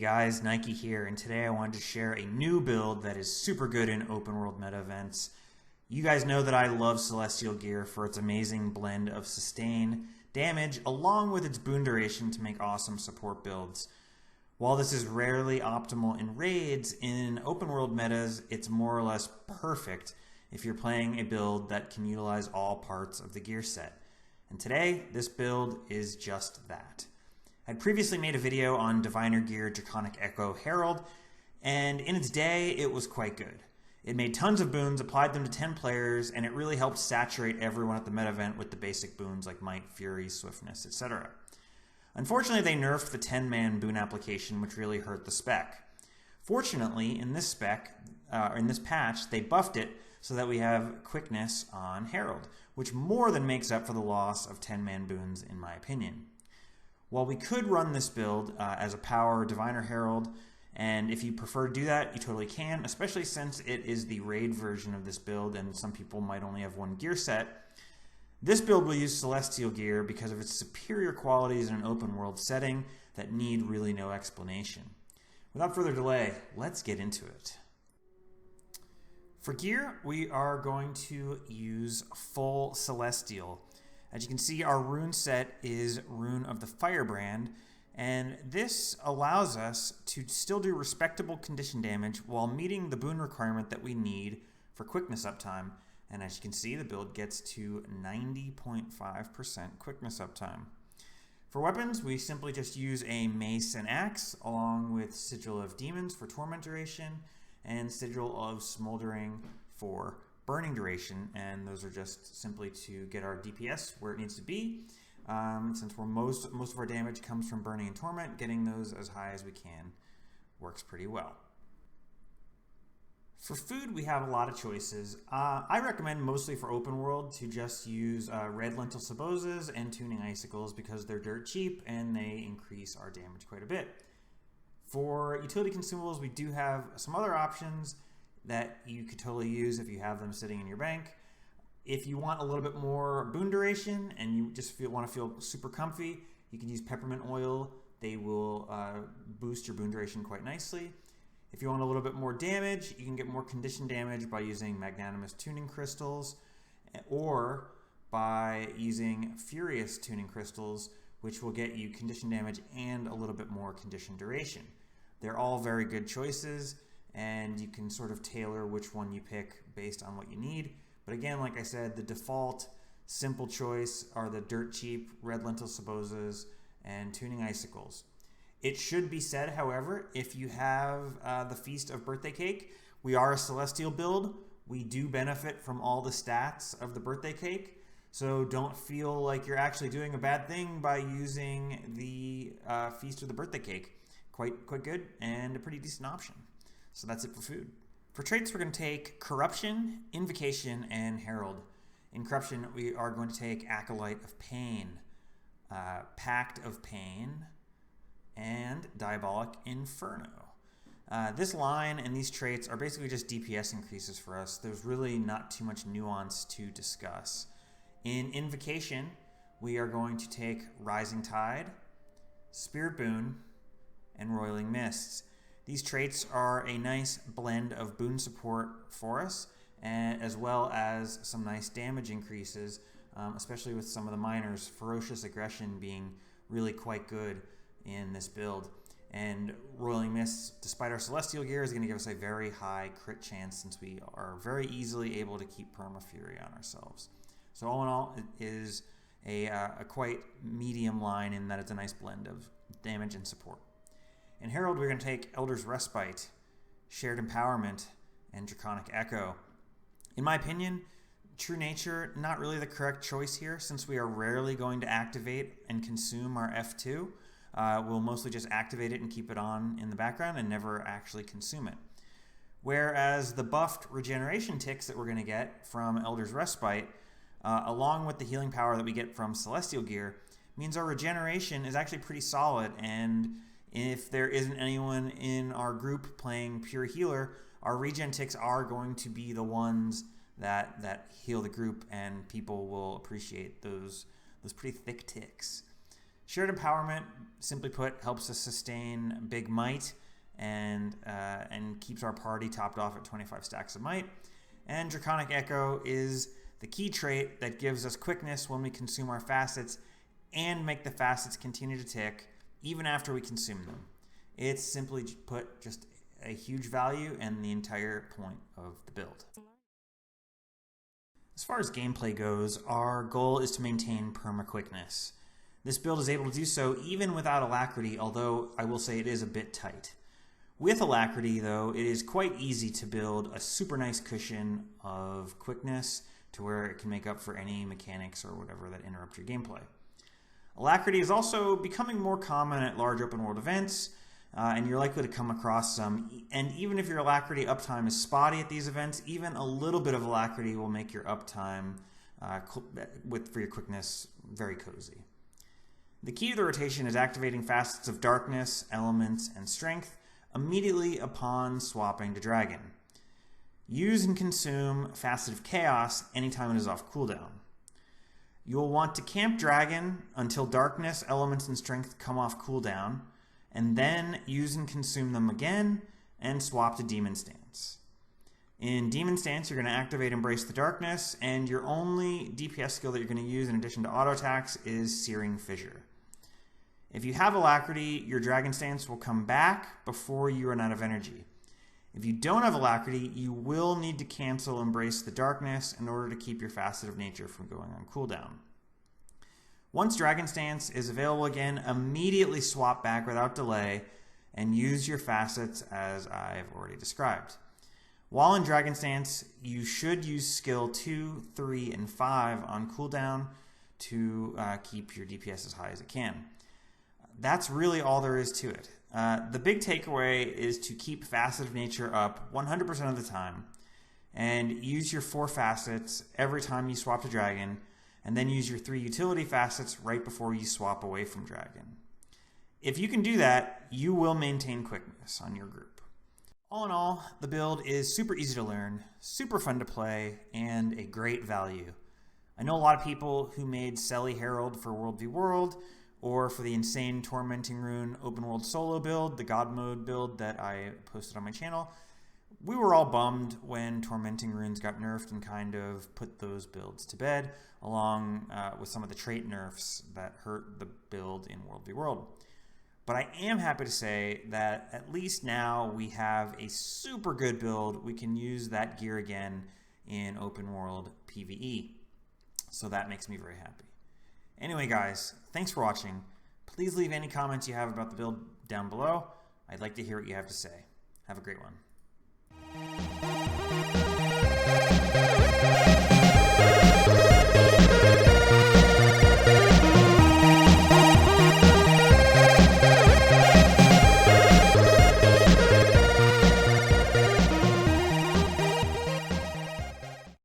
guys, Nike here, and today I wanted to share a new build that is super good in open world meta events. You guys know that I love Celestial gear for its amazing blend of sustain, damage, along with its boon duration to make awesome support builds. While this is rarely optimal in raids, in open world metas it's more or less perfect if you're playing a build that can utilize all parts of the gear set. And today, this build is just that. I'd previously made a video on Diviner Gear Draconic Echo Herald, and in its day, it was quite good. It made tons of boons, applied them to 10 players, and it really helped saturate everyone at the meta event with the basic boons like Might, Fury, Swiftness, etc. Unfortunately, they nerfed the 10-man boon application, which really hurt the spec. Fortunately, in this patch, they buffed it so that we have quickness on Herald, which more than makes up for the loss of 10-man boons, in my opinion. While we could run this build as a power Diviner Herald, and if you prefer to do that, you totally can, especially since it is the raid version of this build and some people might only have one gear set. This build will use Celestial gear because of its superior qualities in an open world setting that need really no explanation. Without further delay, let's get into it. For gear, we are going to use full Celestial. As you can see, our rune set is Rune of the Firebrand, and this allows us to still do respectable condition damage while meeting the boon requirement that we need for quickness uptime. And as you can see, the build gets to 90.5% quickness uptime. For weapons, we simply just use a mace and axe, along with Sigil of Demons for torment duration, and Sigil of Smoldering for burning duration, and those are just simply to get our DPS where it needs to be. Since most of our damage comes from burning and torment, getting those as high as we can works pretty well. For food, we have a lot of choices. I recommend mostly for open world to just use red lentil sabozas and tuning icicles because they're dirt cheap and they increase our damage quite a bit. For utility consumables, we do have some other options that you could totally use if you have them sitting in your bank. If you want a little bit more boon duration and you just want to feel super comfy, you can use peppermint oil. They will boost your boon duration quite nicely. If you want a little bit more damage, you can get more condition damage by using magnanimous tuning crystals or by using furious tuning crystals, which will get you condition damage and a little bit more condition duration. They're all very good choices, and you can sort of tailor which one you pick based on what you need. But again, like I said, the default simple choice are the dirt cheap red lentil sabozas and tuning icicles. It should be said, however, if you have the Feast of Birthday Cake, we are a Celestial build. We do benefit from all the stats of the birthday cake, so don't feel like you're actually doing a bad thing by using the Feast of the Birthday Cake. Quite good and a pretty decent option. So that's it for food. For traits, we're going to take Corruption, Invocation, and Herald. In Corruption, we are going to take Acolyte of Pain, Pact of Pain, and Diabolic Inferno. This line and these traits are basically just DPS increases for us. There's really not too much nuance to discuss. In Invocation, we are going to take Rising Tide, Spirit Boon, and Roiling Mists. These traits are a nice blend of boon support for us, as well as some nice damage increases, especially with some of the minors, Ferocious Aggression being really quite good in this build. And Roiling Mists, despite our Celestial gear, is going to give us a very high crit chance since we are very easily able to keep Perma Fury on ourselves. So all in all, it is a quite medium line in that it's a nice blend of damage and support. In Herald, we're going to take Elder's Respite, Shared Empowerment, and Draconic Echo. In my opinion, True Nature, not really the correct choice here since we are rarely going to activate and consume our F2. We'll mostly just activate it and keep it on in the background and never actually consume it. Whereas the buffed regeneration ticks that we're going to get from Elder's Respite, along with the healing power that we get from Celestial gear, means our regeneration is actually pretty solid, and if there isn't anyone in our group playing pure healer, our regen ticks are going to be the ones that heal the group, and people will appreciate those pretty thick ticks. Shared empowerment, simply put, helps us sustain big might and keeps our party topped off at 25 stacks of might. And Draconic Echo is the key trait that gives us quickness when we consume our facets and make the facets continue to tick even after we consume them. It's simply put just a huge value and the entire point of the build. As far as gameplay goes, our goal is to maintain perma-quickness. This build is able to do so even without Alacrity, although I will say it is a bit tight. With Alacrity, though, it is quite easy to build a super nice cushion of quickness to where it can make up for any mechanics or whatever that interrupt your gameplay. Alacrity is also becoming more common at large open world events, and you're likely to come across some. And even if your Alacrity uptime is spotty at these events, even a little bit of Alacrity will make your uptime for your quickness very cozy. The key to the rotation is activating facets of Darkness, Elements, and Strength immediately upon swapping to Dragon. Use and consume Facet of Chaos anytime it is off cooldown. You'll want to camp Dragon until Darkness, Elements, and Strength come off cooldown, and then use and consume them again and swap to Demon Stance. In Demon Stance, you're going to activate Embrace the Darkness, and your only DPS skill that you're going to use in addition to auto attacks is Searing Fissure. If you have Alacrity, your Dragon Stance will come back before you run out of energy. If you don't have Alacrity, you will need to cancel Embrace the Darkness in order to keep your Facet of Nature from going on cooldown. Once Dragon Stance is available again, immediately swap back without delay and use your facets as I've already described. While in Dragon Stance, you should use skill 2, 3, and 5 on cooldown to keep your DPS as high as it can. That's really all there is to it. The big takeaway is to keep Facet of Nature up 100% of the time and use your 4 facets every time you swap to Dragon, and then use your 3 utility facets right before you swap away from Dragon. If you can do that, you will maintain quickness on your group. All in all, the build is super easy to learn, super fun to play, and a great value. I know a lot of people who made Selly Herald for World v World, or for the insane Tormenting Rune open world solo build, the God mode build that I posted on my channel. We were all bummed when Tormenting Runes got nerfed and kind of put those builds to bed, along with some of the trait nerfs that hurt the build in World v World. But I am happy to say that at least now we have a super good build. We can use that gear again in open world PvE. So that makes me very happy. Anyway, guys, thanks for watching. Please leave any comments you have about the build down below. I'd like to hear what you have to say. Have a great one.